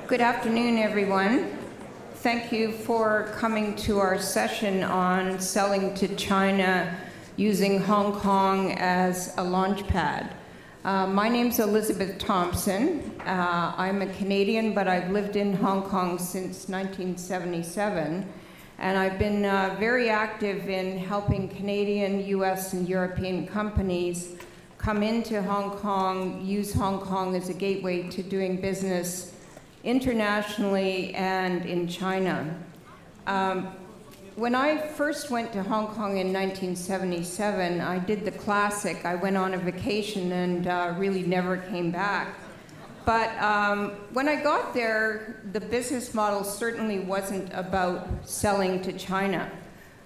Good afternoon, everyone. Thank you for coming to our session on selling to China using Hong Kong as a launch pad. My name's Elizabeth Thomson. I'm a Canadian, but I've lived in Hong Kong since 1977, and I've been very active in helping Canadian, US, and European companies come into Hong Kong, use Hong Kong as a gateway to doing business internationally and in China. When I first went to Hong Kong in 1977, I did the classic. I went on a vacation and really never came back. But when I got there, the business model certainly wasn't about selling to China.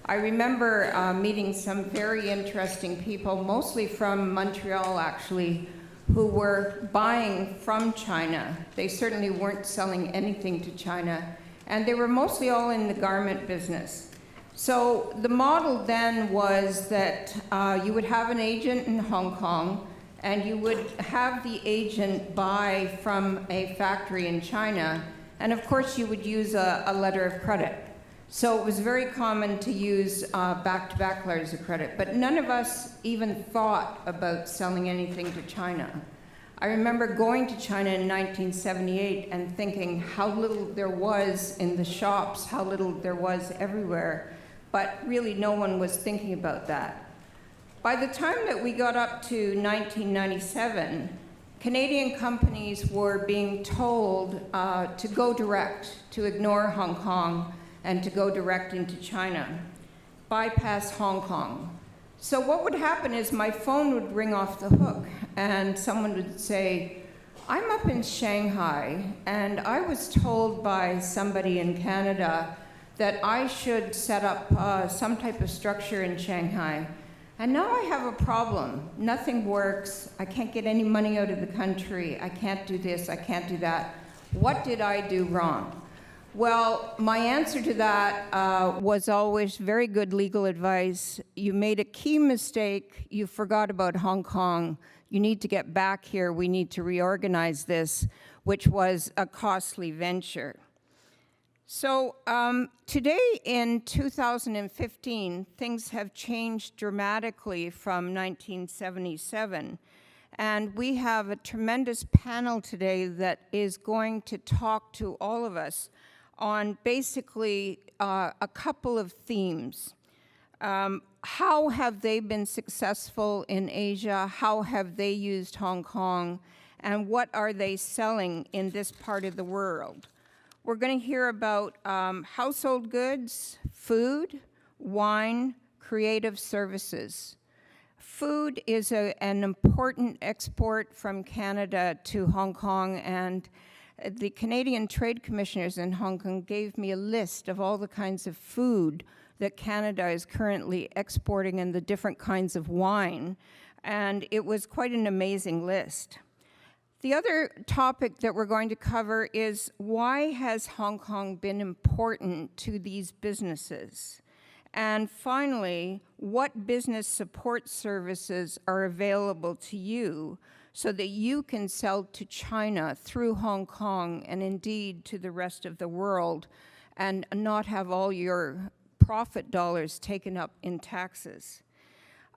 I remember meeting some very interesting people, mostly from Montreal actually, who were buying from China. They certainly weren't selling anything to China, and they were mostly all in the garment business. So the model then was that you would have an agent in Hong Kong, and you would have the agent buy from a factory in China, and of course you would use a letter of credit. So it was very common to use back-to-back letters of credit, but none of us even thought about selling anything to China. I remember going to China in 1978 and thinking how little there was in the shops, how little there was everywhere, but really no one was thinking about that. By the time that we got up to 1997, Canadian companies were being told to go direct, to ignore Hong Kong, and to go direct into China, bypass Hong Kong. So what would happen is my phone would ring off the hook, and someone would say, I'm up in Shanghai, and I was told by somebody in Canada that I should set up some type of structure in Shanghai. And now I have a problem. Nothing works. I can't get any money out of the country. I can't do this. I can't do that. What did I do wrong? Well, my answer to that was always very good legal advice. You made a key mistake. You forgot about Hong Kong. You need to get back here. We need to reorganize this, which was a costly venture. So today in 2015, things have changed dramatically from 1977. And we have a tremendous panel today that is going to talk to all of us on basically a couple of themes. How have they been successful in Asia? How have they used Hong Kong? And what are they selling in this part of the world? We're going to hear about household goods, food, wine, creative services. Food is an important export from Canada to Hong Kong, and the Canadian Trade Commissioners in Hong Kong gave me a list of all the kinds of food that Canada is currently exporting and the different kinds of wine, and it was quite an amazing list. The other topic that we're going to cover is why has Hong Kong been important to these businesses? And finally, what business support services are available to you so that you can sell to China through Hong Kong and indeed to the rest of the world and not have all your profit dollars taken up in taxes.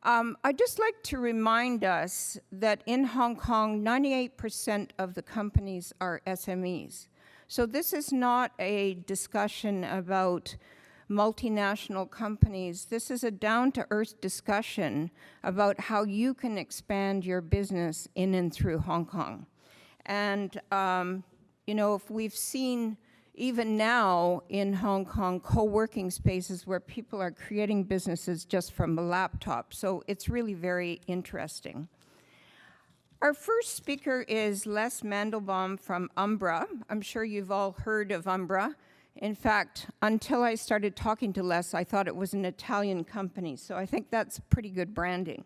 I'd just like to remind us that in Hong Kong, 98% of the companies are SMEs. So this is not a discussion about multinational companies. This is a down-to-earth discussion about how you can expand your business in and through Hong Kong. And, you know, if we've seen even now in Hong Kong co-working spaces where people are creating businesses just from a laptop. So it's really very interesting. Our first speaker is Les Mandelbaum from Umbra. I'm sure you've all heard of Umbra. In fact, until I started talking to Les, I thought it was an Italian company, so I think that's pretty good branding.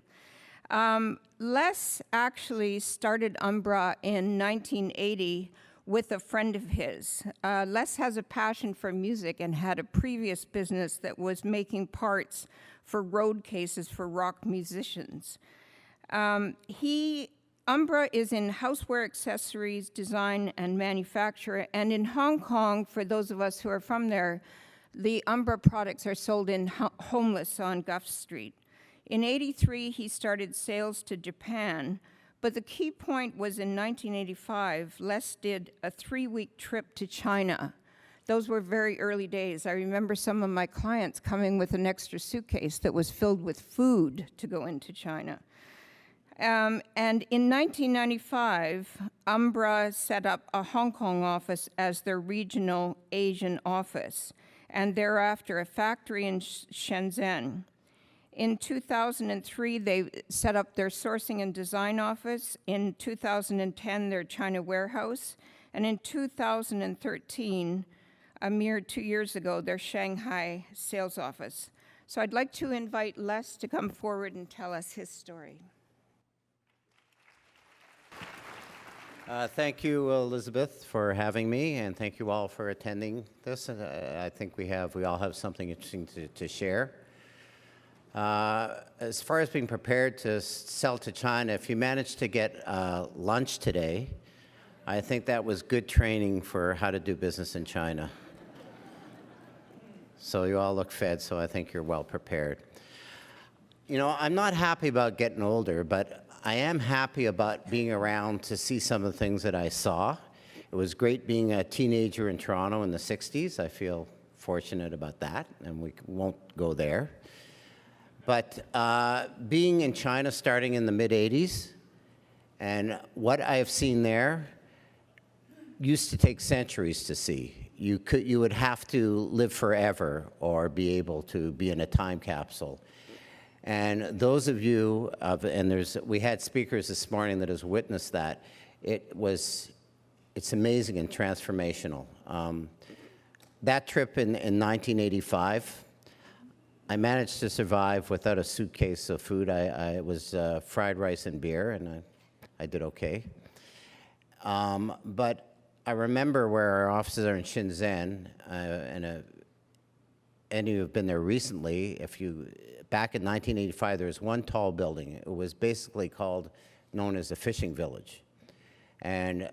Les actually started Umbra in 1980 with a friend of his. Les has a passion for music and had a previous business that was making parts for road cases for rock musicians. He Umbra is in houseware accessories, design, and manufacture. And in Hong Kong, for those of us who are from there, the Umbra products are sold in Homeless on Guff Street. In '83, he started sales to Japan, but the key point was in 1985, Les did a 3-week trip to China. Those were very early days. I remember some of my clients coming with an extra suitcase that was filled with food to go into China. And in 1995, Umbra set up a Hong Kong office as their regional Asian office, and thereafter a factory in Shenzhen. In 2003, they set up their sourcing and design office. In 2010, their China warehouse. And in 2013, a mere 2 years ago, their Shanghai sales office. So I'd like to invite Les to come forward and tell us his story. Thank you, Elizabeth, for having me, and thank you all for attending this. I think we all have something interesting to share. As far as being prepared to sell to China, if you managed to get lunch today, I think that was good training for how to do business in China. So you all look fed, so I think you're well prepared. You know, I'm not happy about getting older, but I am happy about being around to see some of the things that I saw. It was great being a teenager in Toronto in the 60s. I feel fortunate about that, and we won't go there. But being in China starting in the mid-'80s, and what I have seen there used to take centuries to see. You would have to live forever or be able to be in a time capsule. And those of you, we had speakers this morning that has witnessed that. It's amazing and transformational. That trip in 1985, I managed to survive without a suitcase of food. It was fried rice and beer, and I did okay. But I remember where our offices are in Shenzhen, and any who have been there recently, back in 1985, there was one tall building. It was basically known as a fishing village. And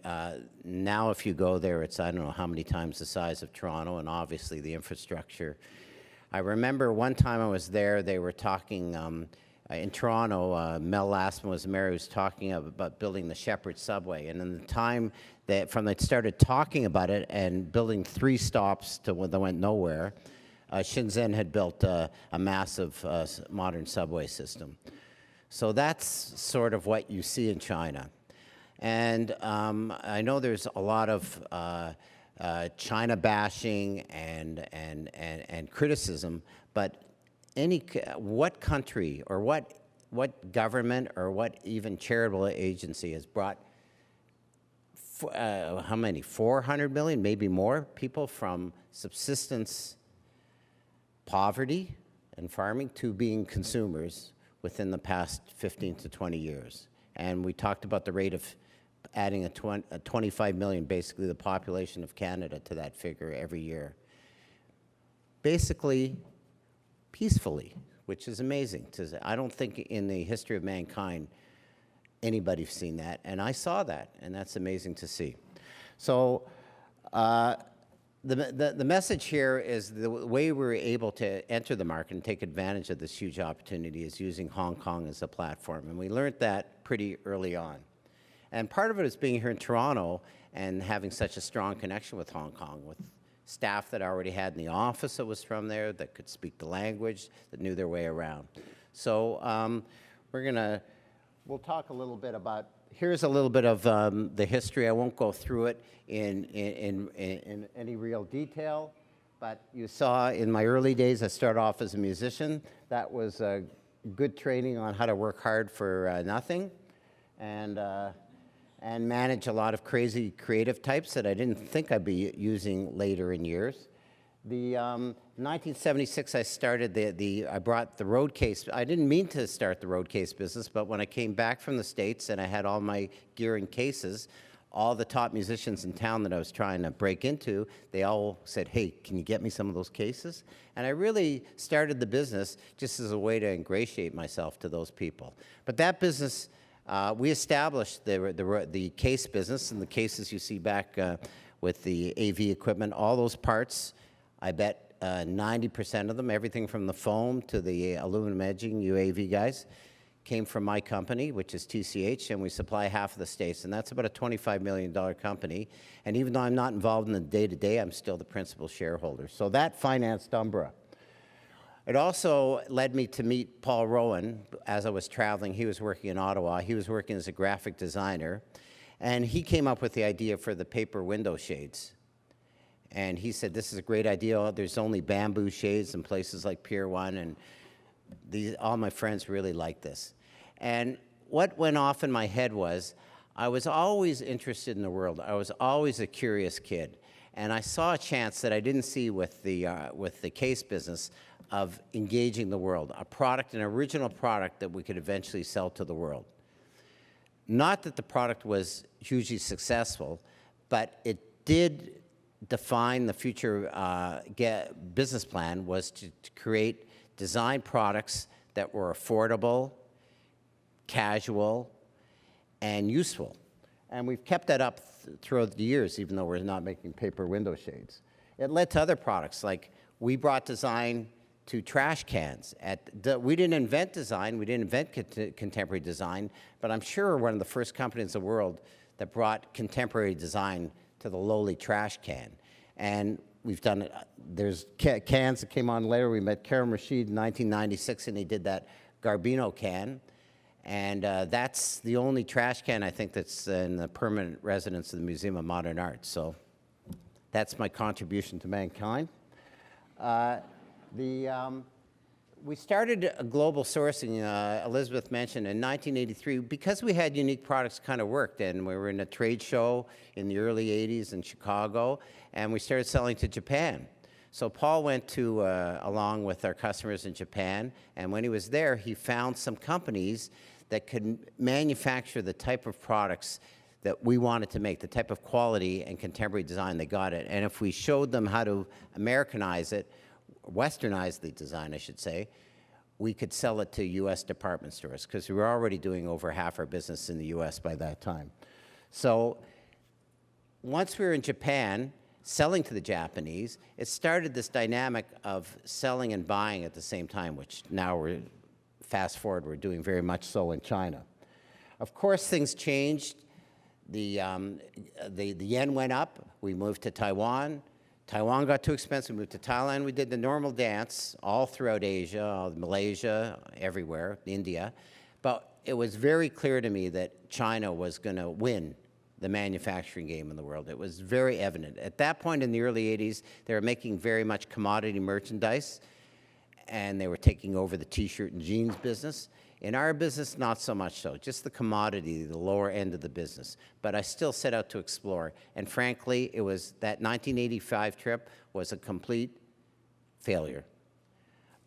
now if you go there, it's I don't know how many times the size of Toronto, and obviously the infrastructure. I remember one time I was there, they were talking, in Toronto, Mel Lastman was the mayor, who was talking about building the Shepherd subway. And in the time that they started talking about it and building 3 stops that went nowhere, Shenzhen had built a massive modern subway system. So that's sort of what you see in China. And I know there's a lot of China bashing and criticism, but what country or what government or what even charitable agency has brought how many, 400 million, maybe more people from subsistence poverty and farming to being consumers within the past 15 to 20 years? And we talked about the rate of adding a 25 million, basically the population of Canada, to that figure every year. Basically, peacefully, which is amazing. I don't think in the history of mankind anybody's seen that, and I saw that, and that's amazing to see. So the message here is the way we're able to enter the market and take advantage of this huge opportunity is using Hong Kong as a platform, and we learned that pretty early on. And part of it is being here in Toronto and having such a strong connection with Hong Kong, with staff that I already had in the office that was from there, that could speak the language, that knew their way around. So we'll talk a little bit about, here's a little bit of the history. I won't go through it in any real detail, but you saw in my early days, I started off as a musician. That was good training on how to work hard for nothing, and manage a lot of crazy creative types that I didn't think I'd be using later in years. The 1976, I started I brought the road case. I didn't mean to start the road case business, but when I came back from the States and I had all my gear and cases, all the top musicians in town that I was trying to break into, they all said, hey, can you get me some of those cases? And I really started the business just as a way to ingratiate myself to those people. But that business We established the case business, and the cases you see back with the AV equipment, all those parts, I bet 90% of them, everything from the foam to the aluminum edging, you AV guys, came from my company, which is TCH, and we supply half of the states, and that's about a $25 million company. And even though I'm not involved in the day-to-day, I'm still the principal shareholder. So that financed Umbra. It also led me to meet Paul Rowan as I was traveling. He was working in Ottawa. He was working as a graphic designer, and he came up with the idea for the paper window shades. And he said, this is a great idea. There's only bamboo shades in places like Pier 1, and all my friends really like this. And what went off in my head was, I was always interested in the world. I was always a curious kid. And I saw a chance that I didn't see with the case business of engaging the world, a product, an original product that we could eventually sell to the world. Not that the product was hugely successful, but it did define the future business plan was to create design products that were affordable, casual, and useful. And we've kept that up throughout the years, even though we're not making paper window shades. It led to other products, like we brought design to trash cans. We didn't invent design, we didn't invent contemporary design, but I'm sure we're one of the first companies in the world that brought contemporary design to the lowly trash can. And we've done it. There's cans that came on later. We met Karim Rashid in 1996, and he did that Garbino can. And that's the only trash can, I think, that's in the permanent residence of the Museum of Modern Art. So that's my contribution to mankind. We started a global sourcing, Elizabeth mentioned, in 1983, because we had unique products kind of worked, and we were in a trade show in the early 80s in Chicago, and we started selling to Japan. So Paul went to, along with our customers in Japan, and when he was there, he found some companies that could manufacture the type of products that we wanted to make, the type of quality and contemporary design. They got it. And if we showed them how to Americanize it, Westernize the design, I should say, we could sell it to US department stores, because we were already doing over half our business in the US by that time. So once we were in Japan, selling to the Japanese, it started this dynamic of selling and buying at the same time, which now we're, fast forward, we're doing very much so in China. Of course, things changed. The yen went up. We moved to Taiwan. Taiwan got too expensive, we moved to Thailand. We did the normal dance all throughout Asia, Malaysia, everywhere, India. But it was very clear to me that China was going to win the manufacturing game in the world. It was very evident. At that point in the early 80s, they were making very much commodity merchandise, and they were taking over the T-shirt and jeans business. In our business, not so much so, just the commodity, the lower end of the business. But I still set out to explore. And frankly, it was that 1985 trip was a complete failure.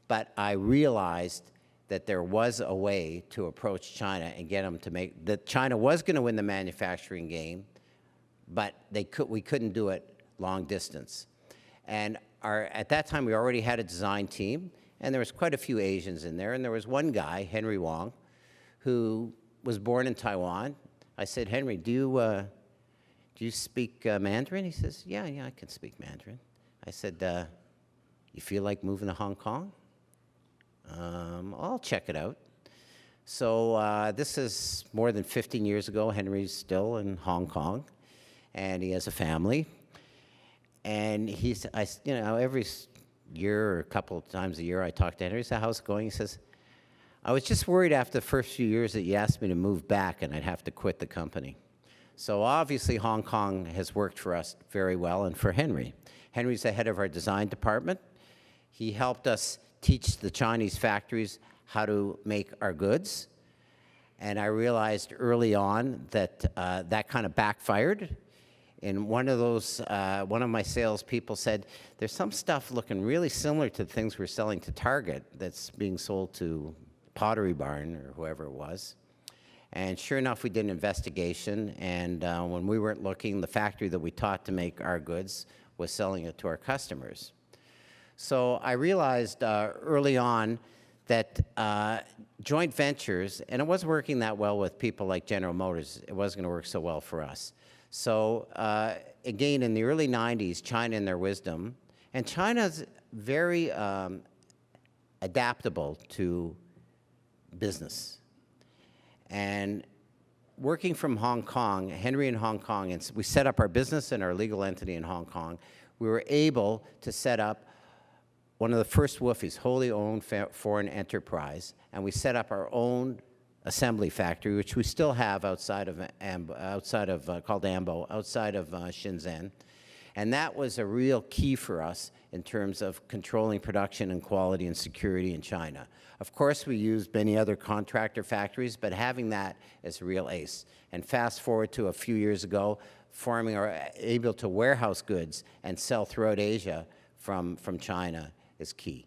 But I realized that there was a way to approach China and get them to make, that China was going to win the manufacturing game, but we couldn't do it long distance. And at that time, we already had a design team, and there was quite a few Asians in there, and there was one guy, Henry Wong, who was born in Taiwan. I said, Henry, do you speak Mandarin? He says, yeah, I can speak Mandarin. I said, you feel like moving to Hong Kong? I'll check it out. So this is more than 15 years ago. Henry's still in Hong Kong, and he has a family. And every year or a couple of times a year, I talk to Henry. I say, how's it going? He says, I was just worried after the first few years that you asked me to move back and I'd have to quit the company. So obviously, Hong Kong has worked for us very well, and for Henry. Henry's the head of our design department. He helped us teach the Chinese factories how to make our goods. And I realized early on that that kind of backfired. And one of my salespeople said, there's some stuff looking really similar to the things we're selling to Target that's being sold to Pottery Barn or whoever it was. And sure enough, we did an investigation. And when we weren't looking, the factory that we taught to make our goods was selling it to our customers. So I realized early on that joint ventures, and it wasn't working that well with people like General Motors. It wasn't going to work so well for us. So again, in the early 90s, China in their wisdom, and China's very adaptable to business. And working from Hong Kong, Henry in Hong Kong, and we set up our business and our legal entity in Hong Kong. We were able to set up one of the first WOFIs, wholly owned foreign enterprise, and we set up our own assembly factory, which we still have outside of called Ambo, outside of Shenzhen. And that was a real key for us in terms of controlling production and quality and security in China. Of course, we used many other contractor factories, but having that is a real ace. And fast forward to a few years ago, able to warehouse goods and sell throughout Asia from China is key.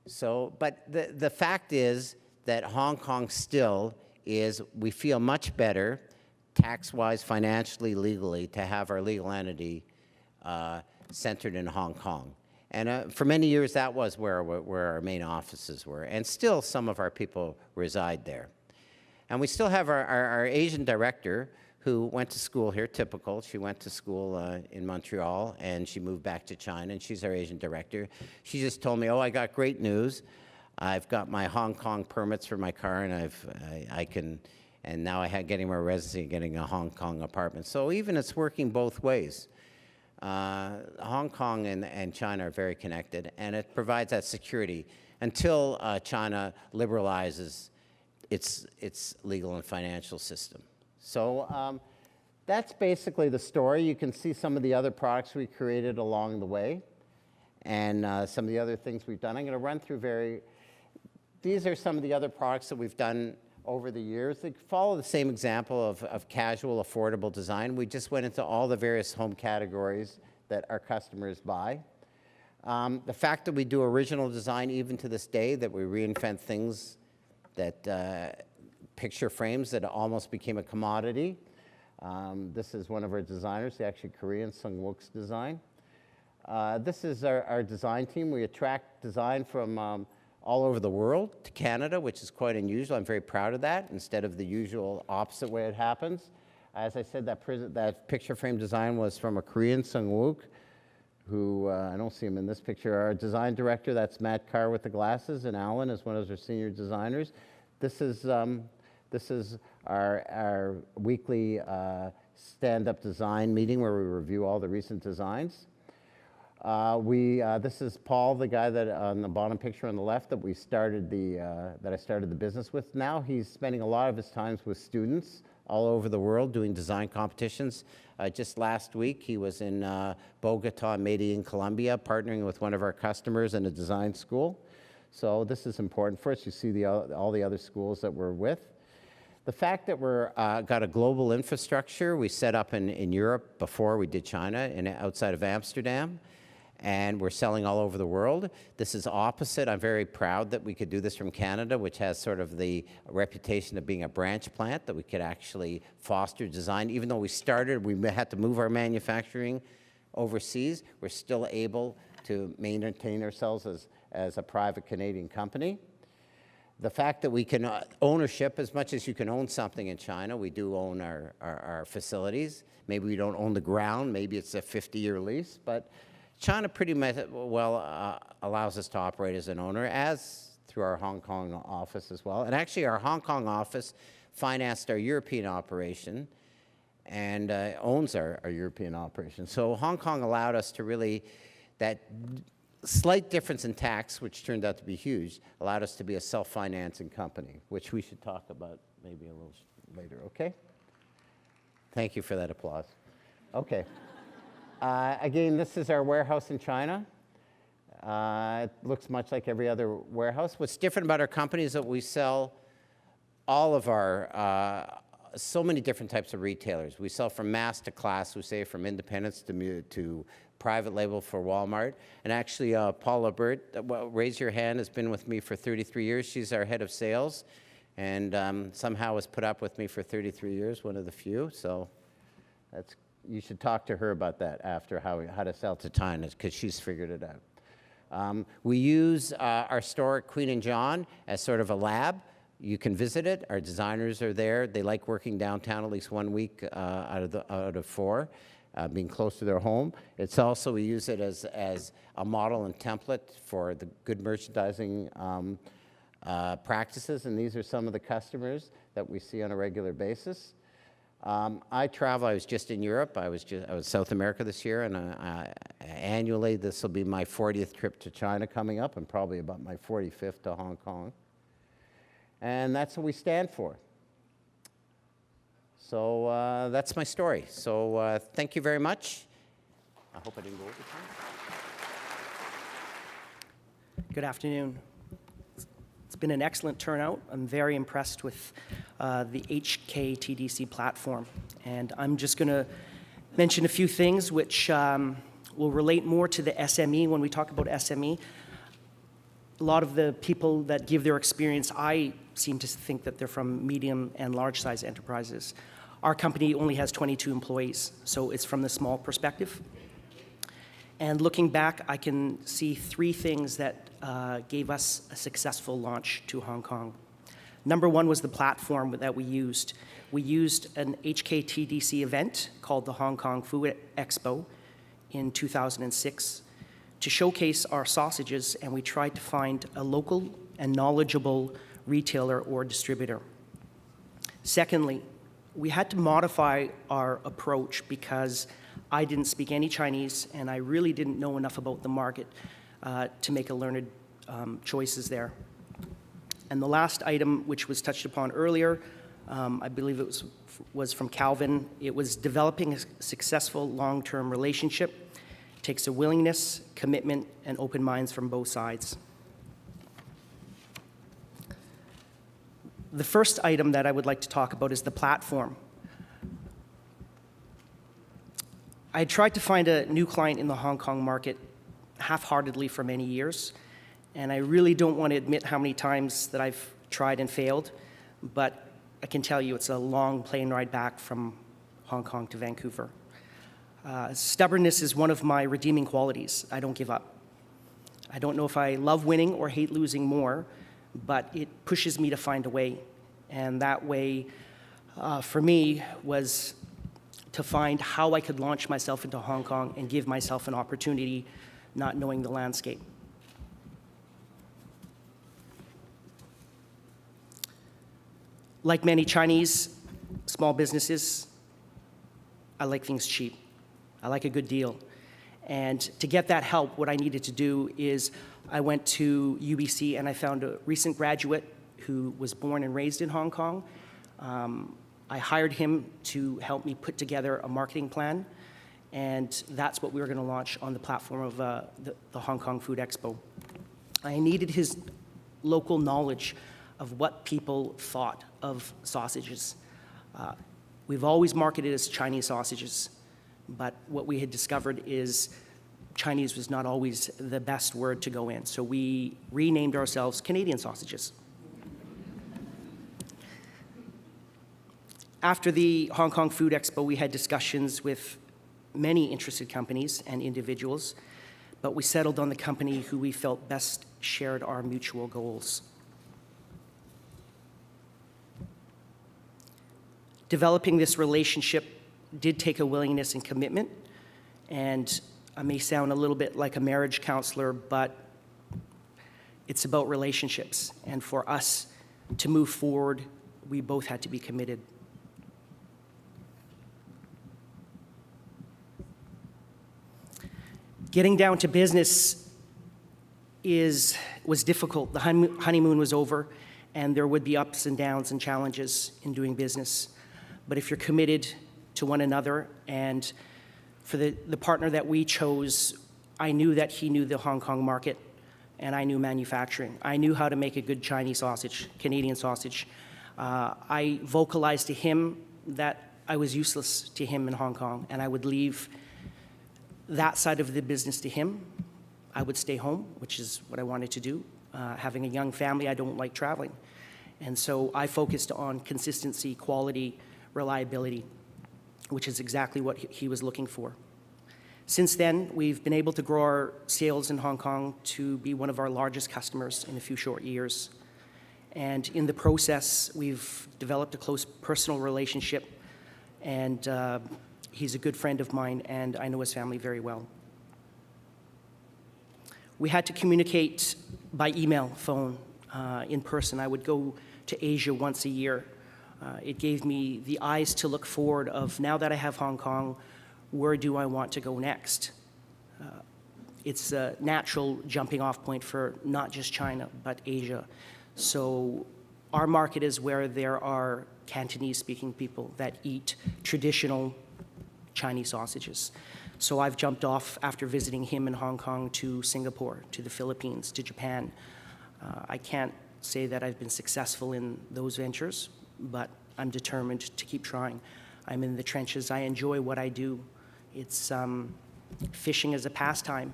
So, but the fact is that Hong Kong still is, we feel much better tax-wise, financially, legally, to have our legal entity centered in Hong Kong. And for many years, that was where our main offices were. And still, some of our people reside there. And we still have our Asian director, who went to school here, typical. She went to school in Montreal, and she moved back to China, and she's our Asian director. She just told me, oh, I got great news. I've got my Hong Kong permits for my car, and and now I had getting my residency, getting a Hong Kong apartment. So even it's working both ways. Hong Kong and China are very connected, and it provides that security until China liberalizes its legal and financial system. So that's basically the story. You can see some of the other products we created along the way and some of the other things we've done. I'm going to run through these are some of the other products that we've done over the years. They follow the same example of casual, affordable design. We just went into all the various home categories that our customers buy. The fact that we do original design even to this day, that we reinvent things that picture frames that almost became a commodity. This is one of our designers, actually Korean, Sung Wook's design. This is our design team. We attract design from all over the world to Canada, which is quite unusual. I'm very proud of that, instead of the usual opposite way it happens. As I said, that picture frame design was from a Korean, Sung Wook, who, I don't see him in this picture. Our design director, that's Matt Carr with the glasses, and Alan is one of our senior designers. This is our weekly stand-up design meeting where we review all the recent designs. This is Paul, the guy that on the bottom picture on the left that I started the business with. Now he's spending a lot of his time with students all over the world doing design competitions. Just last week, he was in Bogota, Medellin, Colombia, partnering with one of our customers in a design school. So this is important for us. You see all the other schools that we're with. The fact that we're got a global infrastructure, we set up in Europe before we did China, outside of Amsterdam, and we're selling all over the world. This is opposite. I'm very proud that we could do this from Canada, which has sort of the reputation of being a branch plant, that we could actually foster design. Even though we had to move our manufacturing overseas, we're still able to maintain ourselves as a private Canadian company. The fact that we can ownership, as much as you can own something in China, we do own our facilities. Maybe we don't own the ground, maybe it's a 50-year lease, but China pretty much well allows us to operate as an owner, as through our Hong Kong office as well. And actually our Hong Kong office financed our European operation and owns our European operation. So Hong Kong allowed us to really, that slight difference in tax, which turned out to be huge, allowed us to be a self-financing company, which we should talk about maybe a little later, okay? Thank you for that applause. Okay. Again, this is our warehouse in China. It looks much like every other warehouse. What's different about our company is that we sell all of our, so many different types of retailers. We sell from mass to class, we say from independents to private label for Walmart. And actually, Paula Burt, raise your hand, has been with me for 33 years. She's our head of sales, and somehow has put up with me for 33 years, one of the few. So you should talk to her about that after, how to sell to China, because she's figured it out. We use our store at Queen and John as sort of a lab. You can visit it. Our designers are there. They like working downtown at least 1 week out of 4, being close to their home. It's also, we use it as a model and template for the good merchandising practices, and these are some of the customers that we see on a regular basis. I travel. I was just in Europe. I was South America this year, and annually this will be my 40th trip to China coming up, and probably about my 45th to Hong Kong. And that's what we stand for. So that's my story. So thank you very much. I hope I didn't go over time. Good afternoon. It's been an excellent turnout. I'm very impressed with the HKTDC platform. And I'm just going to mention a few things which will relate more to the SME when we talk about SME. A lot of the people that give their experience, I seem to think that they're from medium and large size enterprises. Our company only has 22 employees, so it's from the small perspective. And looking back, I can see 3 things that gave us a successful launch to Hong Kong. Number 1 was the platform that we used. We used an HKTDC event called the Hong Kong Food Expo in 2006 to showcase our sausages, and we tried to find a local and knowledgeable retailer or distributor. Secondly, we had to modify our approach because I didn't speak any Chinese, and I really didn't know enough about the market to make a learned choices there. And the last item, which was touched upon earlier, I believe it was from Calvin. It was developing a successful long-term relationship. It takes a willingness, commitment, and open minds from both sides. The first item that I would like to talk about is the platform. I tried to find a new client in the Hong Kong market half-heartedly for many years, and I really don't want to admit how many times that I've tried and failed, but I can tell you it's a long plane ride back from Hong Kong to Vancouver. Stubbornness is one of my redeeming qualities. I don't give up. I don't know if I love winning or hate losing more, but it pushes me to find a way, and that way for me was to find how I could launch myself into Hong Kong and give myself an opportunity, not knowing the landscape. Like many Chinese small businesses, I like things cheap. I like a good deal. And to get that help, what I needed to do is I went to UBC and I found a recent graduate who was born and raised in Hong Kong. I hired him to help me put together a marketing plan, and that's what we were going to launch on the platform of the Hong Kong Food Expo. I needed his local knowledge of what people thought of sausages. We've always marketed as Chinese sausages, but what we had discovered is Chinese was not always the best word to go in, so we renamed ourselves Canadian sausages. After the Hong Kong Food Expo, we had discussions with many interested companies and individuals, but we settled on the company who we felt best shared our mutual goals. Developing this relationship did take a willingness and commitment, and I may sound a little bit like a marriage counselor, but it's about relationships, and for us to move forward, we both had to be committed. Getting down to business was difficult. The honeymoon was over, and there would be ups and downs and challenges in doing business. But if you're committed to one another, and for the partner that we chose, I knew that he knew the Hong Kong market, and I knew manufacturing. I knew how to make a good Chinese sausage, Canadian sausage. I vocalized to him that I was useless to him in Hong Kong, and I would leave that side of the business to him. I would stay home, which is what I wanted to do. Having a young family, I don't like traveling. And so I focused on consistency, quality, reliability, which is exactly what he was looking for. Since then, we've been able to grow our sales in Hong Kong to be one of our largest customers in a few short years. And in the process, we've developed a close personal relationship, and he's a good friend of mine, and I know his family very well. We had to communicate by email, phone, in person. I would go to Asia once a year. It gave me the eyes to look forward of, now that I have Hong Kong, where do I want to go next? It's a natural jumping off point for not just China, but Asia. So our market is where there are Cantonese-speaking people that eat traditional Chinese sausages. So I've jumped off after visiting him in Hong Kong to Singapore, to the Philippines, to Japan. I can't say that I've been successful in those ventures, but I'm determined to keep trying. I'm in the trenches. I enjoy what I do. It's fishing is a pastime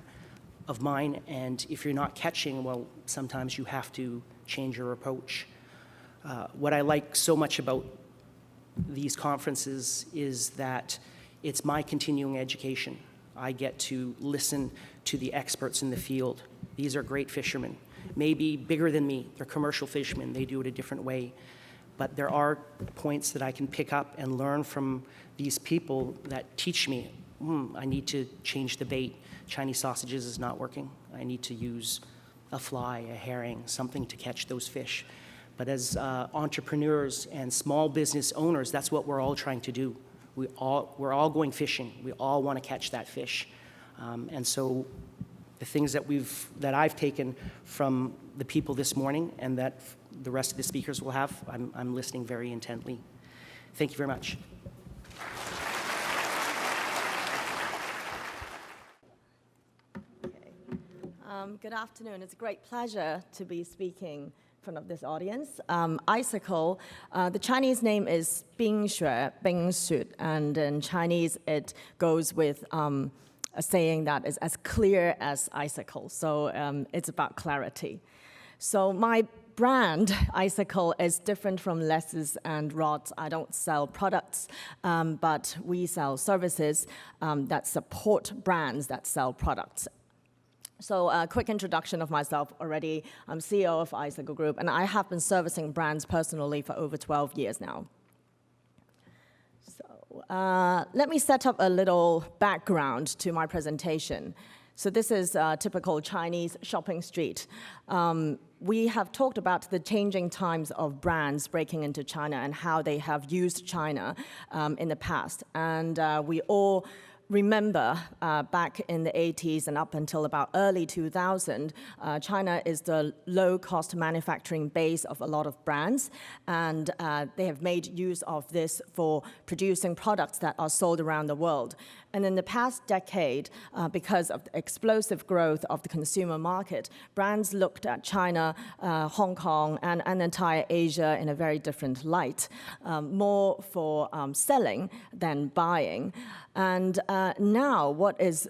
of mine, and if you're not catching, well, sometimes you have to change your approach. What I like so much about these conferences is that it's my continuing education. I get to listen to the experts in the field. These are great fishermen, maybe bigger than me. They're commercial fishermen. They do it a different way. But there are points that I can pick up and learn from these people that teach me, I need to change the bait. Chinese sausages is not working. I need to use a fly, a herring, something to catch those fish. But as entrepreneurs and small business owners, that's what we're all trying to do. We're all going fishing. We all want to catch that fish. And so the things that I've taken from the people this morning and that the rest of the speakers will have, I'm listening very intently. Thank you very much. Good afternoon. It's a great pleasure to be speaking in front of this audience. Icicle, the Chinese name is 冰雪,冰雪, and in Chinese it goes with a saying that is as clear as icicle. So it's about clarity. So my brand, Icicle, is different from Les's and Rod's. I don't sell products, but we sell services that support brands that sell products. So a quick introduction of myself already. I'm CEO of Icicle Group, and I have been servicing brands personally for over 12 years now. So let me set up a little background to my presentation. So this is a typical Chinese shopping street. We have talked about the changing times of brands breaking into China and how they have used China in the past. And we all remember back in the 80s and up until about early 2000, China is the low-cost manufacturing base of a lot of brands, and they have made use of this for producing products that are sold around the world. And in the past decade, because of the explosive growth of the consumer market, brands looked at China, Hong Kong, and entire Asia in a very different light, more for selling than buying. And now what is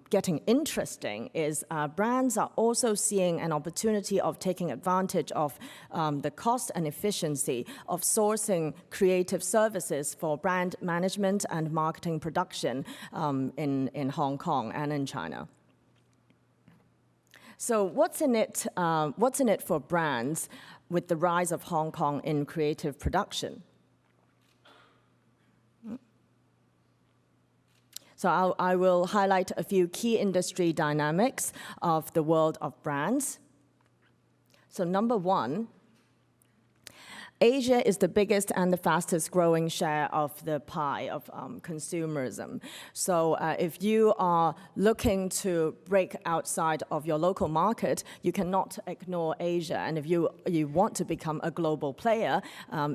getting interesting is brands are also seeing an opportunity of taking advantage of the cost and efficiency of sourcing creative services for brand management and marketing production in Hong Kong and in China. So what's in it for brands with the rise of Hong Kong in creative production? So I will highlight a few key industry dynamics of the world of brands. So number one, Asia is the biggest and the fastest growing share of the pie of consumerism. So if you are looking to break outside of your local market, you cannot ignore Asia. And if you want to become a global player,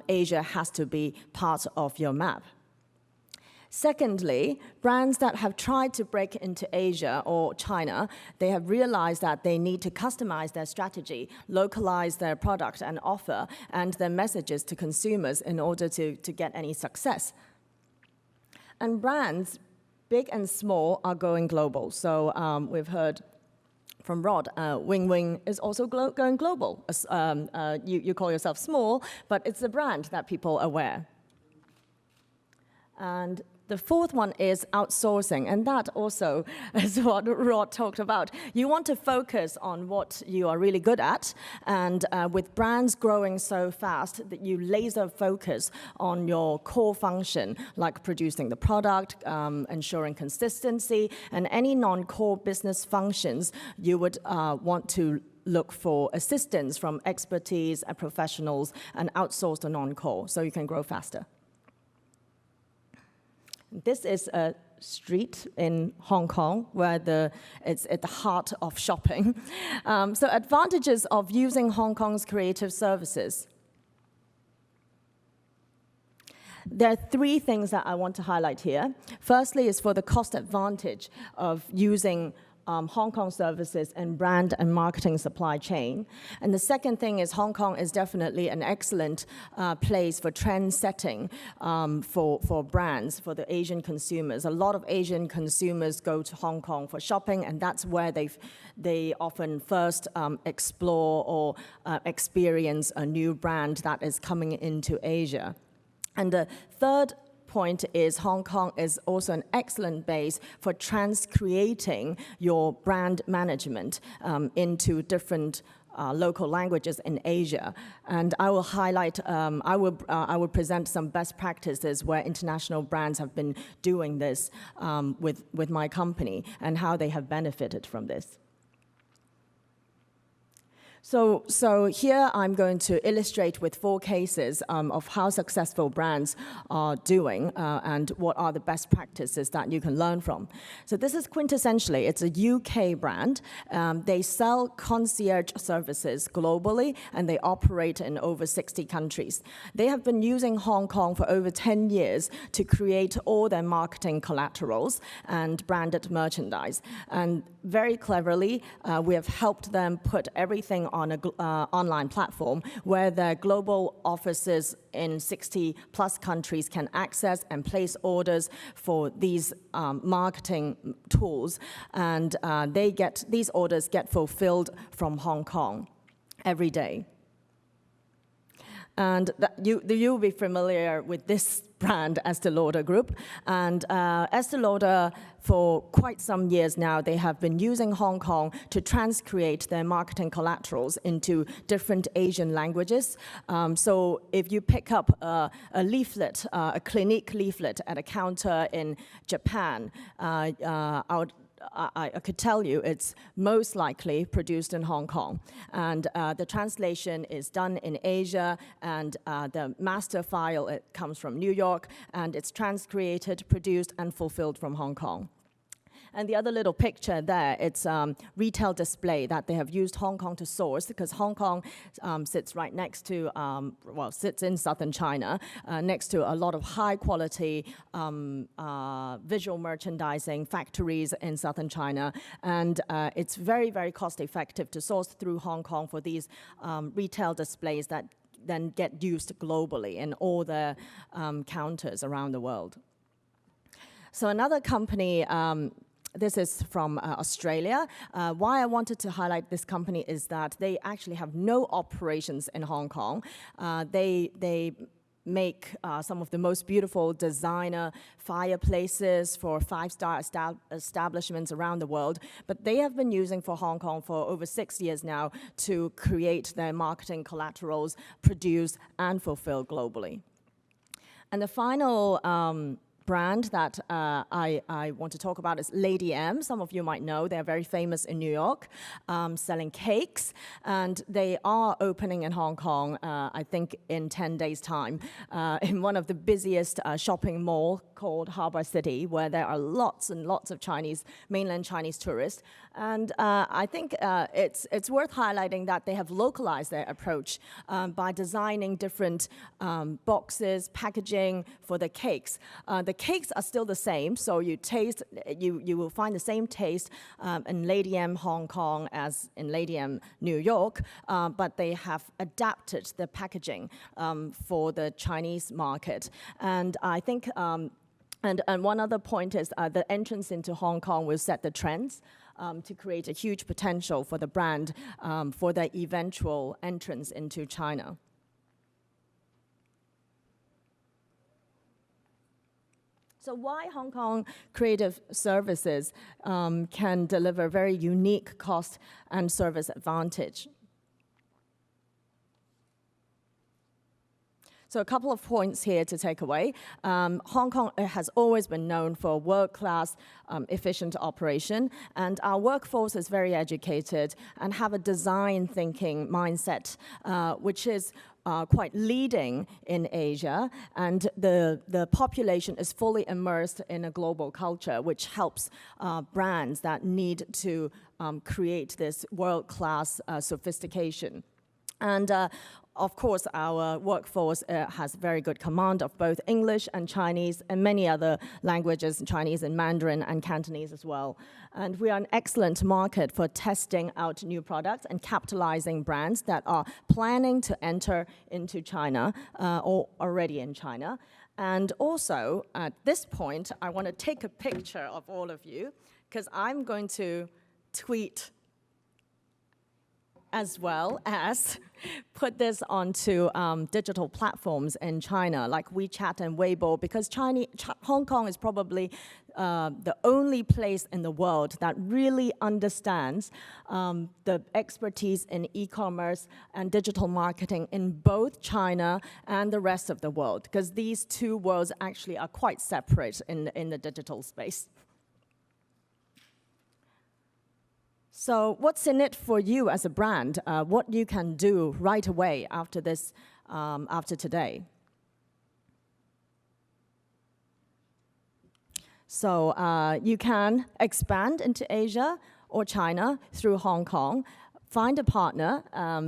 Asia has to be part of your map. Secondly, brands that have tried to break into Asia or China, they have realized that they need to customize their strategy, localize their product and offer, and their messages to consumers in order to get any success. And brands, big and small, are going global. So we've heard from Rod, Wing Wing is also going global. You call yourself small, but it's a brand that people are aware. And The fourth one is outsourcing, and that also is what Rod talked about. You want to focus on what you are really good at, and with brands growing so fast, that you laser focus on your core function, like producing the product, ensuring consistency, and any non-core business functions, you would want to look for assistance from expertise and professionals and outsource the non-core so you can grow faster. This is a street in Hong Kong where it's at the heart of shopping. So advantages of using Hong Kong's creative services. There are three things that I want to highlight here. Firstly is for the cost advantage of using Hong Kong services and brand and marketing supply chain. And the second thing is Hong Kong is definitely an excellent place for trend setting for brands, for the Asian consumers. A lot of Asian consumers go to Hong Kong for shopping, and that's where they often first explore or experience a new brand that is coming into Asia. And the third point is Hong Kong is also an excellent base for transcreating your brand management into different local languages in Asia. And I will highlight, I will present some best practices where international brands have been doing this with my company and how they have benefited from this. So here I'm going to illustrate with 4 cases of how successful brands are doing and what are the best practices that you can learn from. So this is quintessentially, it's a UK brand. They sell concierge services globally, and they operate in over 60 countries. They have been using Hong Kong for over 10 years to create all their marketing collaterals and branded merchandise. And very cleverly, we have helped them put everything on an online platform where their global offices in 60+ countries can access and place orders for these marketing tools. And these orders get fulfilled from Hong Kong every day. And you'll be familiar with this brand, Estée Lauder Group. And Estée Lauder, for quite some years now, they have been using Hong Kong to transcreate their marketing collaterals into different Asian languages. So if you pick up a leaflet, a Clinique leaflet at a counter in Japan, I could tell you it's most likely produced in Hong Kong. And the translation is done in Asia, and the master file, it comes from New York, and it's transcreated, produced, and fulfilled from Hong Kong. And the other little picture there, it's retail display that they have used Hong Kong to source, because Hong Kong sits right next to, sits in southern China, next to a lot of high quality visual merchandising factories in southern China. And it's very, very cost effective to source through Hong Kong for these retail displays that then get used globally in all the counters around the world. So another company, this is from Australia. Why I wanted to highlight this company is that they actually have no operations in Hong Kong. They make some of the most beautiful designer fireplaces for 5-star establishments around the world. But they have been using for Hong Kong for over 6 years now to create their marketing collaterals, produce and fulfill globally. And the final brand that I want to talk about is Lady M. Some of you might know they're very famous in New York, selling cakes, and they are opening in Hong Kong, I think in 10 days' time, in one of the busiest shopping mall called Harbour City, where there are lots and lots of mainland Chinese tourists. And I think it's worth highlighting that they have localized their approach by designing different boxes, packaging for the cakes. The cakes are still the same, so you will find the same taste in Lady M Hong Kong as in Lady M New York, but they have adapted the packaging for the Chinese market. And I think, and one other point is the entrance into Hong Kong will set the trends to create a huge potential for the brand for their eventual entrance into China. So why Hong Kong Creative Services can deliver very unique cost and service advantage? So a couple of points here to take away. Hong Kong has always been known for world-class, efficient operation, and our workforce is very educated and have a design thinking mindset, which is quite leading in Asia, and the population is fully immersed in a global culture, which helps brands that need to create this world-class sophistication. And of course, our workforce has very good command of both English and Chinese and many other languages, Chinese and Mandarin and Cantonese as well. And we are an excellent market for testing out new products and capitalizing brands that are planning to enter into China or already in China. And also, at this point, I want to take a picture of all of you because I'm going to tweet as well as put this onto digital platforms in China, like WeChat and Weibo, because Hong Kong is probably the only place in the world that really understands the expertise in e-commerce and digital marketing in both China and the rest of the world, because these two worlds actually are quite separate in the digital space. So what's in it for you as a brand? What you can do right away after this, after today? So you can expand into Asia or China through Hong Kong. Find a partner,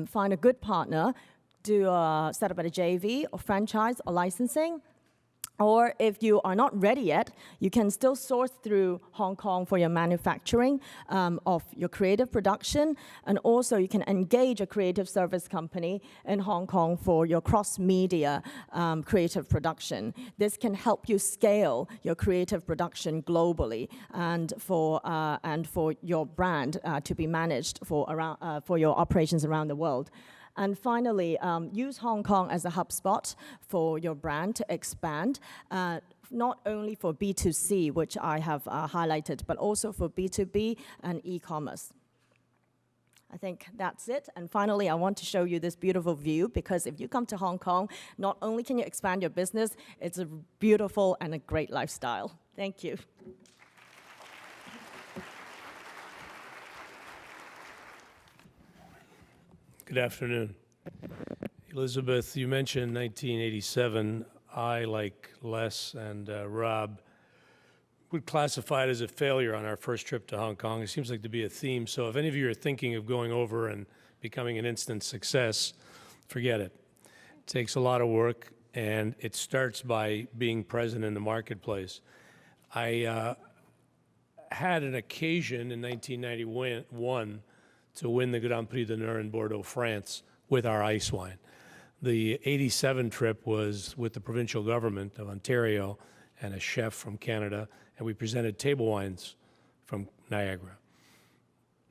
find a good partner, set up a JV or franchise or licensing. Or if you are not ready yet, you can still source through Hong Kong for your manufacturing of your creative production. And also you can engage a creative service company in Hong Kong for your cross-media creative production. This can help you scale your creative production globally and for your brand to be managed for your operations around the world. And finally, use Hong Kong as a hub spot for your brand to expand, not only for B2C, which I have highlighted, but also for B2B and e-commerce. I think that's it. And finally, I want to show you this beautiful view, because if you come to Hong Kong, not only can you expand your business, it's a beautiful and a great lifestyle. Thank you. Good afternoon. Elizabeth, you mentioned 1987. I, like Les and Rob, would classify it as a failure on our first trip to Hong Kong. It seems like to be a theme. So if any of you are thinking of going over and becoming an instant success, forget it. It takes a lot of work, and it starts by being present in the marketplace. I had an occasion in 1991 to win the Grand Prix d'Honneur in Bordeaux, France, with our ice wine. The 87 trip was with the provincial government of Ontario and a chef from Canada, and we presented table wines from Niagara.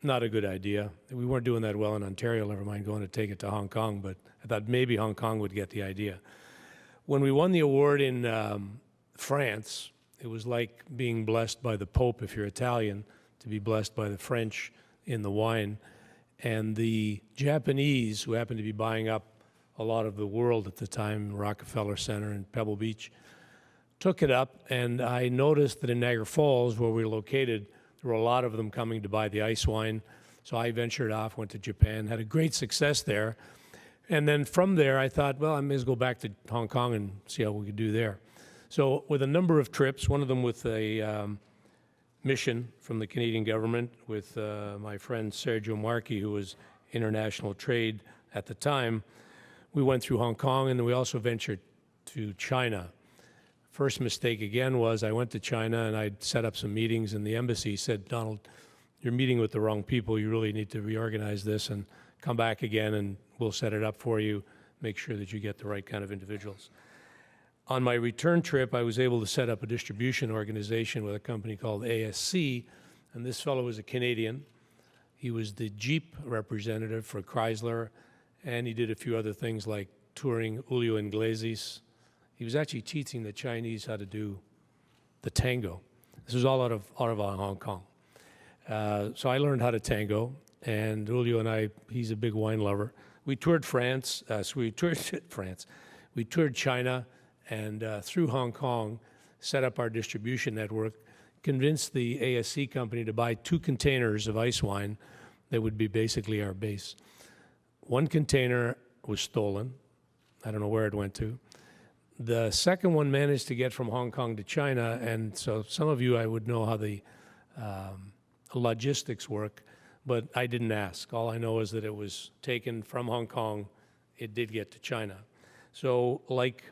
Not a good idea. We weren't doing that well in Ontario, never mind going to take it to Hong Kong, but I thought maybe Hong Kong would get the idea. When we won the award in France, it was like being blessed by the Pope, if you're Italian, to be blessed by the French in the wine. And the Japanese, who happened to be buying up a lot of the world at the time, Rockefeller Center and Pebble Beach, took it up, and I noticed that in Niagara Falls, where we were located, there were a lot of them coming to buy the ice wine. So I ventured off, went to Japan, had a great success there. And then from there, I thought, well, I may as well go back to Hong Kong and see how we could do there. So with a number of trips, one of them with a mission from the Canadian government with my friend Sergio Marchi, who was international trade at the time. We went through Hong Kong, and then we also ventured to China. First mistake again was I went to China and I'd set up some meetings, and the embassy said, Donald, you're meeting with the wrong people. You really need to reorganize this and come back again, and we'll set it up for you, make sure that you get the right kind of individuals. On my return trip, I was able to set up a distribution organization with a company called ASC, and this fellow was a Canadian. He was the Jeep representative for Chrysler, and he did a few other things like touring Julio Iglesias. He was actually teaching the Chinese how to do the tango. This was all out of Hong Kong. So I learned how to tango, and Julio and I, he's a big wine lover. We toured France, we toured China, and through Hong Kong, set up our distribution network, convinced the ASC company to buy 2 containers of ice wine that would be basically our base. 1 container was stolen. I don't know where it went to. The second one managed to get from Hong Kong to China, and so some of you, I would know how the logistics work, but I didn't ask. All I know is that it was taken from Hong Kong. It did get to China. So like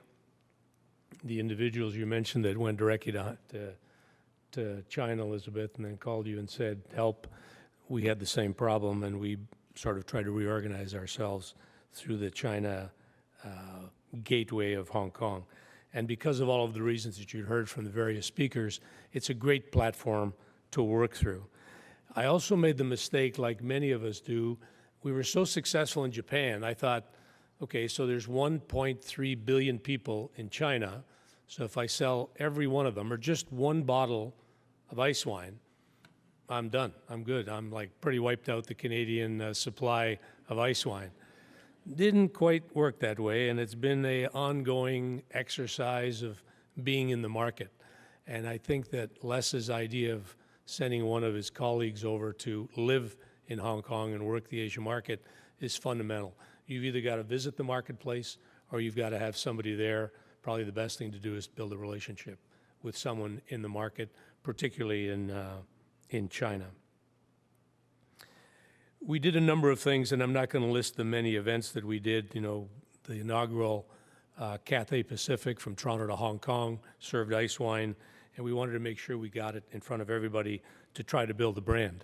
the individuals you mentioned that went directly to China, Elizabeth, and then called you and said, help, we had the same problem, and we sort of tried to reorganize ourselves through the China gateway of Hong Kong. And because of all of the reasons that you heard from the various speakers, it's a great platform to work through. I also made the mistake, like many of us do, we were so successful in Japan, I thought, okay, so there's 1.3 billion people in China, so if I sell every one of them, or just 1 bottle of ice wine, I'm done, I'm good. I'm like pretty wiped out the Canadian supply of ice wine. Didn't quite work that way, and it's been an ongoing exercise of being in the market. And I think that Les's idea of sending one of his colleagues over to live in Hong Kong and work the Asian market is fundamental. You've either got to visit the marketplace or you've got to have somebody there. Probably the best thing to do is build a relationship with someone in the market, particularly in China. We did a number of things, and I'm not going to list the many events that we did. You know, the inaugural Cathay Pacific from Toronto to Hong Kong served ice wine, and we wanted to make sure we got it in front of everybody to try to build a brand.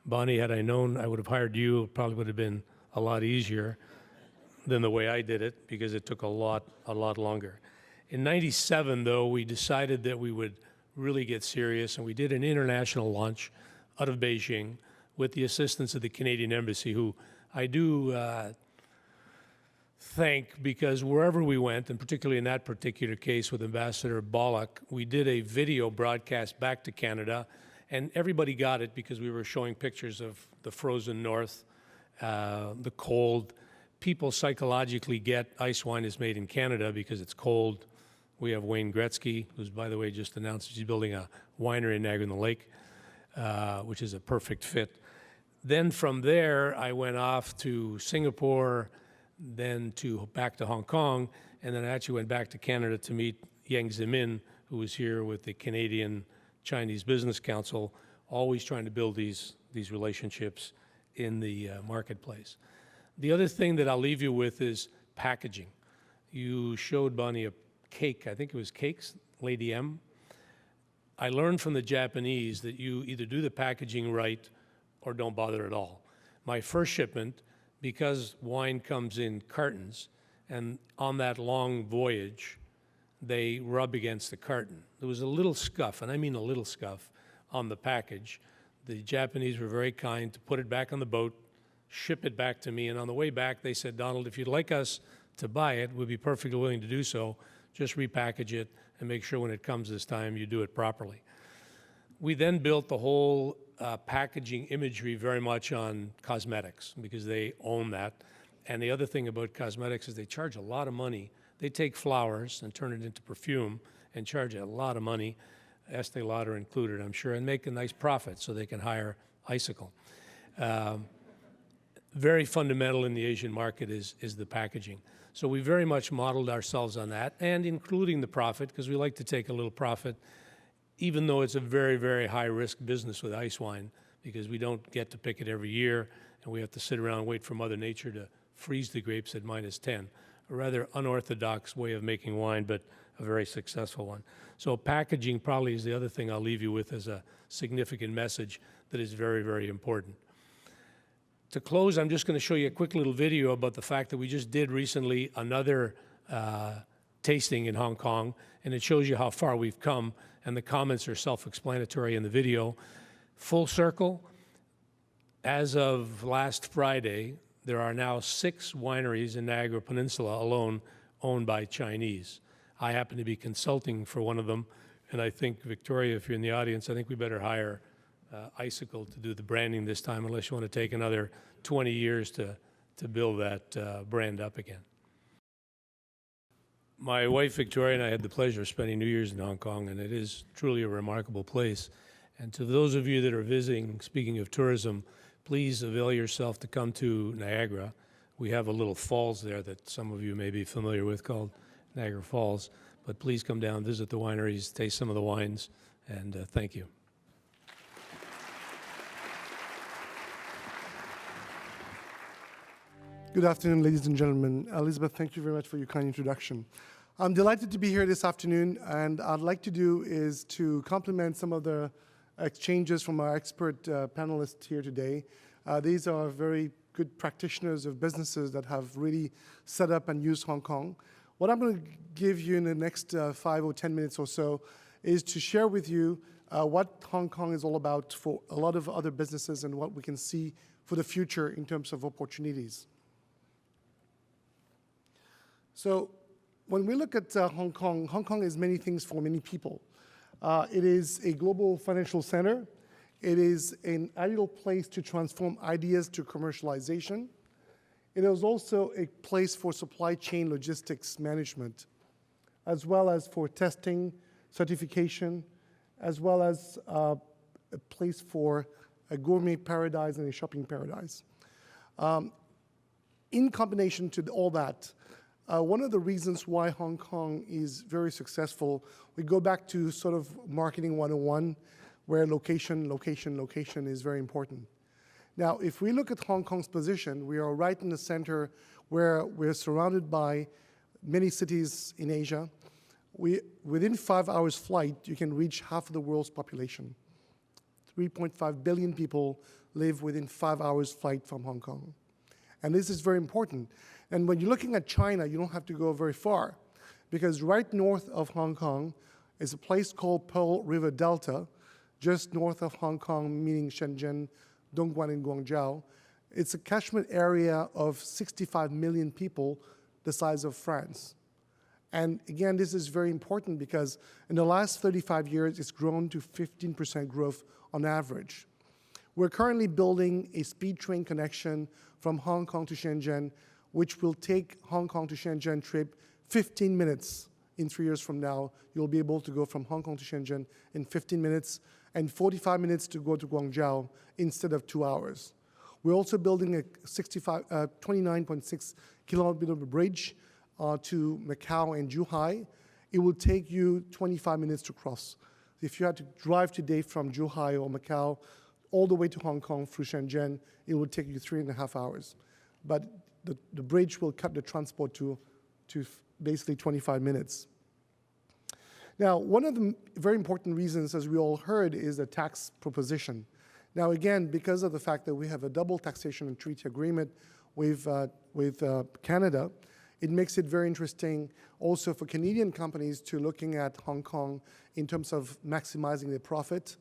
Bonnie, had I known I would have hired you, it probably would have been a lot easier than the way I did it, because it took a lot longer. In '97, though, we decided that we would really get serious, and we did an international launch out of Beijing with the assistance of the Canadian Embassy, who I do thank, because wherever we went, and particularly in that particular case with Ambassador Bollock, we did a video broadcast back to Canada, and everybody got it because we were showing pictures of the frozen north, the cold. People psychologically get ice wine is made in Canada because it's cold. We have Wayne Gretzky, who's, by the way, just announced he's building a winery in Niagara-on-the-Lake, which is a perfect fit. Then from there, I went off to Singapore, then back to Hong Kong, and then I actually went back to Canada to meet Yang Zemin, who was here with the Canadian Chinese Business Council, always trying to build these relationships in the marketplace. The other thing that I'll leave you with is packaging. You showed Bonnie a cake, I think it was cakes, Lady M. I learned from the Japanese that you either do the packaging right or don't bother at all. My first shipment, because wine comes in cartons, and on that long voyage, they rub against the carton. There was a little scuff, and I mean a little scuff, on the package. The Japanese were very kind to put it back on the boat, ship it back to me, and on the way back, they said, Donald, if you'd like us to buy it, we'd be perfectly willing to do so. Just repackage it and make sure when it comes this time, you do it properly. We then built the whole packaging imagery very much on cosmetics, because they own that. And the other thing about cosmetics is they charge a lot of money. They take flowers and turn it into perfume and charge a lot of money, Estee Lauder included, I'm sure, and make a nice profit so they can hire Icicle. Very fundamental in the Asian market is the packaging. So we very much modeled ourselves on that, and including the profit, because we like to take a little profit, even though it's a very, very high-risk business with ice wine, because we don't get to pick it every year, and we have to sit around and wait for Mother Nature to freeze the grapes at -10. A rather unorthodox way of making wine, but a very successful one. So packaging probably is the other thing I'll leave you with as a significant message that is very, very important. To close, I'm just going to show you a quick little video about the fact that we just did recently another tasting in Hong Kong, and it shows you how far we've come, and the comments are self-explanatory in the video. Full circle, as of last Friday, there are now 6 wineries in Niagara Peninsula alone owned by Chinese. I happen to be consulting for one of them, And I think, Victoria, if you're in the audience, I think we better hire Icicle to do the branding this time, unless you want to take another 20 years to build that brand up again. My wife, Victoria, and I had the pleasure of spending New Year's in Hong Kong, and it is truly a remarkable place. And to those of you that are visiting, speaking of tourism, please avail yourself to come to Niagara. We have a little falls there that some of you may be familiar with called Niagara Falls. But please come down, visit the wineries, taste some of the wines, and thank you. Good afternoon, ladies and gentlemen. Elizabeth, thank you very much for your kind introduction. I'm delighted to be here this afternoon, and I'd like to do is to complement some of the exchanges from our expert panelists here today. These are very good practitioners of businesses that have really set up and used Hong Kong. What I'm going to give you in the next 5 or 10 minutes or so is to share with you what Hong Kong is all about for a lot of other businesses and what we can see for the future in terms of opportunities. So when we look at Hong Kong, Hong Kong is many things for many people. It is a global financial center. It is an ideal place to transform ideas to commercialization. It is also a place for supply chain logistics management, as well as for testing, certification, as well as a place for a gourmet paradise and a shopping paradise. In combination to all that, one of the reasons why Hong Kong is very successful, we go back to sort of marketing 101, where location, location, location is very important. Now, if we look at Hong Kong's position, we are right in the center where we're surrounded by many cities in Asia. Within 5 hours flight, you can reach half of the world's population. 3.5 billion people live within 5 hours flight from Hong Kong. And this is very important. And when you're looking at China, you don't have to go very far, because right north of Hong Kong is a place called Pearl River Delta, just north of Hong Kong, meaning Shenzhen, Dongguan, and Guangzhou. It's a catchment area of 65 million people, the size of France. And again, this is very important because in the last 35 years, it's grown to 15% growth on average. We're currently building a speed train connection from Hong Kong to Shenzhen, which will take Hong Kong to Shenzhen trip 15 minutes. In 3 years from now, you'll be able to go from Hong Kong to Shenzhen in 15 minutes and 45 minutes to go to Guangzhou instead of 2 hours. We're also building a 29.6 kilometer bridge to Macau and Zhuhai. It will take you 25 minutes to cross. If you had to drive today from Zhuhai or Macau all the way to Hong Kong through Shenzhen, it will take you 3.5 hours. But the bridge will cut the transport to basically 25 minutes. Now, one of the very important reasons, as we all heard, is the tax proposition. Now, again, because of the fact that we have a double taxation and treaty agreement with Canada, it makes it very interesting also for Canadian companies to looking at Hong Kong in terms of maximizing their profit.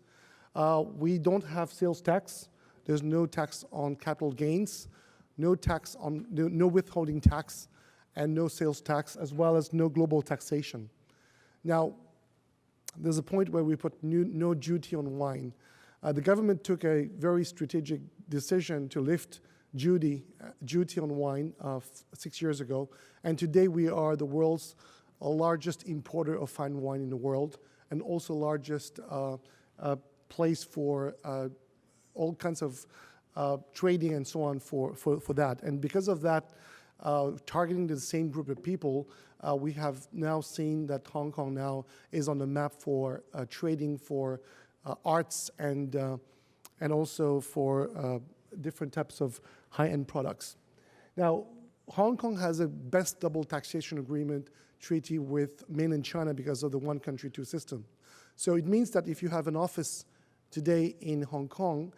We don't have sales tax. There's no tax on capital gains, no withholding tax, and no sales tax, as well as no global taxation. Now, there's a point where we put no duty on wine. The government took a very strategic decision to lift duty on wine 6 years ago, and today we are the world's largest importer of fine wine in the world, and also largest place for all kinds of trading and so on for that. And because of that, targeting the same group of people, we have now seen that Hong Kong now is on the map for trading for arts and also for different types of high-end products. Now, Hong Kong has a best double taxation agreement treaty with mainland China because of the one country, two system. So it means that if you have an office today in Hong Kong,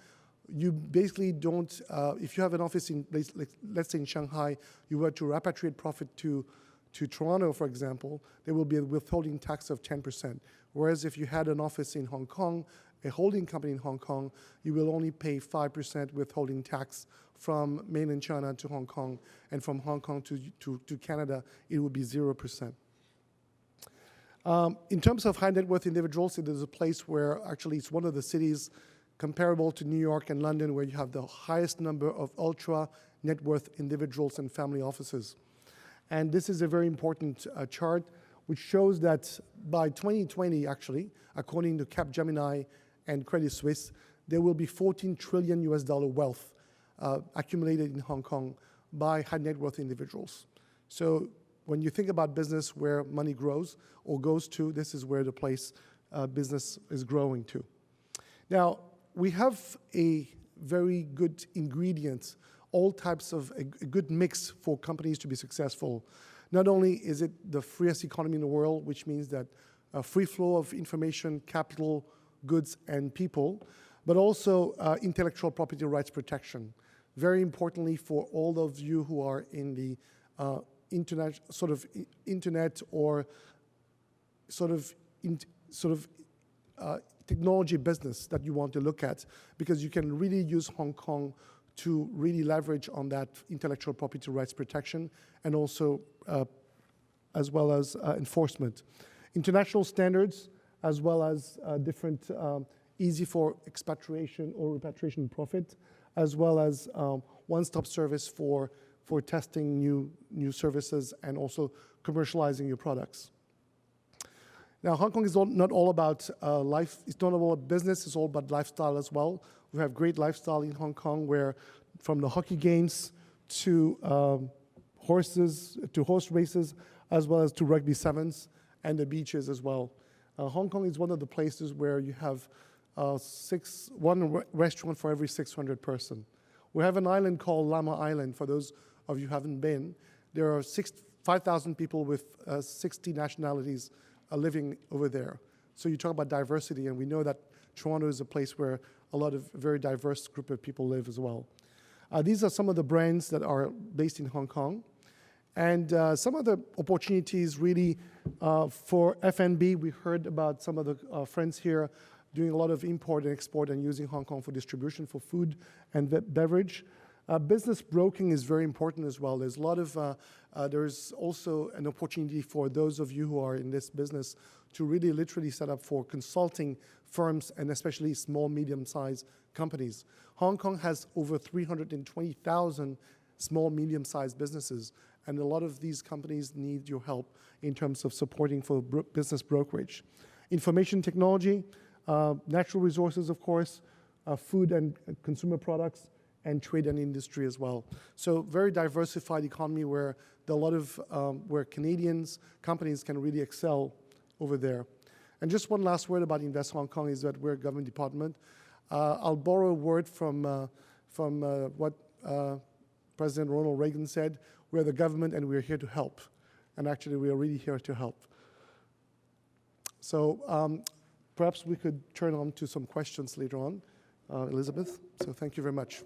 you basically don't, if you have an office in, let's say in Shanghai, you were to repatriate profit to Toronto, for example, there will be a withholding tax of 10%. Whereas if you had an office in Hong Kong, a holding company in Hong Kong, you will only pay 5% withholding tax from mainland China to Hong Kong, and from Hong Kong to Canada, it will be 0%. In terms of high net worth individuals, it is a place where actually it's one of the cities comparable to New York and London where you have the highest number of ultra net worth individuals and family offices. And this is a very important chart which shows that by 2020, actually, according to Capgemini and Credit Suisse, there will be $14 trillion wealth accumulated in Hong Kong by high net worth individuals. So when you think about business where money grows or goes to, this is where the place business is growing to. Now, we have a very good ingredient, all types of a good mix for companies to be successful. Not only is it the freest economy in the world, which means that a free flow of information, capital, goods, and people, but also intellectual property rights protection. Very importantly for all of you who are in the internet or technology business that you want to look at, because you can really use Hong Kong to really leverage on that intellectual property rights protection and also as well as enforcement. International standards as well as different easy for expatriation or repatriation profit, as well as one-stop service for testing new services and also commercializing your products. Now, Hong Kong is not all about life. It's not all about business. It's all about lifestyle as well. We have great lifestyle in Hong Kong, where from the hockey games to horse races, as well as to rugby sevens and the beaches as well. Hong Kong is one of the places where you have one restaurant for every 600 person. We have an island called Lama Island. For those of you who haven't been, there are 5,000 people with 60 nationalities living over there. So you talk about diversity, and we know that Toronto is a place where a lot of very diverse group of people live as well. These are some of the brands that are based in Hong Kong. And some of the opportunities really for F&B, we heard about some of the friends here doing a lot of import and export and using Hong Kong for distribution for food and beverage. Business broking is very important as well. There's a lot of, there's also an opportunity for those of you who are in this business to really literally set up for consulting firms and especially small, medium-sized companies. Hong Kong has over 320,000 small, medium-sized businesses, and a lot of these companies need your help in terms of supporting for business brokerage. Information technology, natural resources, of course, food and consumer products, and trade and industry as well. So very diversified economy where there are a lot of, where Canadians, companies can really excel over there. And just one last word about Invest Hong Kong is that we're a government department. I'll borrow a word from what President Ronald Reagan said. We're the government and we're here to help. And actually, we are really here to help. So perhaps we could turn on to some questions later on, Elizabeth. So thank you very much.